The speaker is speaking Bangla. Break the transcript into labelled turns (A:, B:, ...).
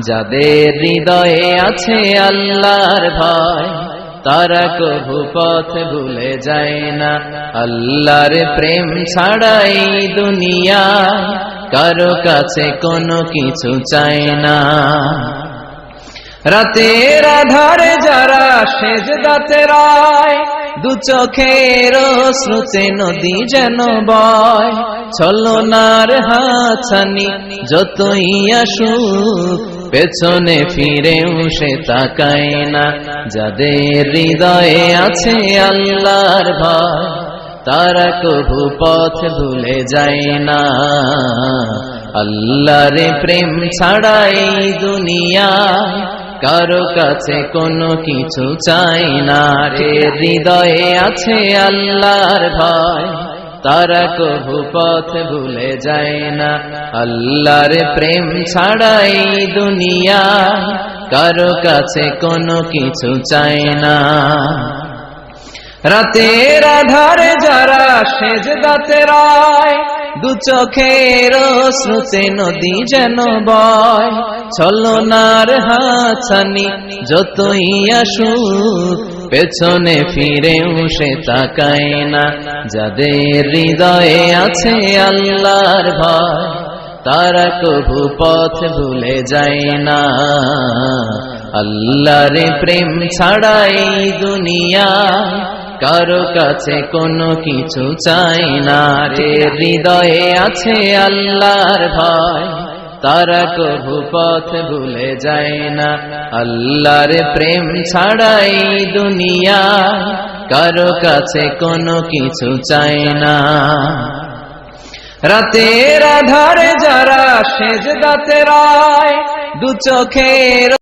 A: যাদের হৃদয়ে আছে আল্লাহর ভয় তারা কভু পথ ভুলে যায় না। আল্লাহর প্রেম ছাড়া এই দুনিয়া কারো কাছে কোনো কিছু চায় না। রাতের আধারে যারা সেজদাতে রায়, দু চোখের অশ্রুতে নদী যেন বয়। ছলনার হাতছানি যতই আসুক পেছনে ফিরেও সে তাকায় না। যাদের হৃদয়ে আছে আল্লাহর ভয় তারা কভু পথ ভুলে যায় না। আল্লাহর প্রেম ছাড়া এই দুনিয়া কারো কাছে কোনো কিছু চাই না। রে হৃদয়ে আছে আল্লাহর ভয় তারা কভু পথ ভুলে যায় না। আল্লাহর প্রেম ছাড়া এই দুনিয়া কারো কাছে কোনো কিছু চাই না। রাতের আধারে যারা সেজদাতে রায়, দু চোখের অশ্রুতে নদী যেন বয়। ছলনার হাতছানি যতই আসুক পেছনে ফিরেও সে তাকায় না। যাদের হৃদয়ে আছে আল্লাহর ভয় তারা কভু পথ ভুলে যায় না। আল্লাহর প্রেম ছাড়া এই দুনিয়া কারো কাছে কোনো কিছু চাই না। রে হৃদয়ে আছে আল্লাহর ভয় তারা কভু পথ ভুলে যায় না। আল্লাহর প্রেম ছাড়া এই দুনিয়া কারো কাছে কোনো কিছু চাই না। রাতের আধারে যারা সেজদাতে রায়, দু চোখের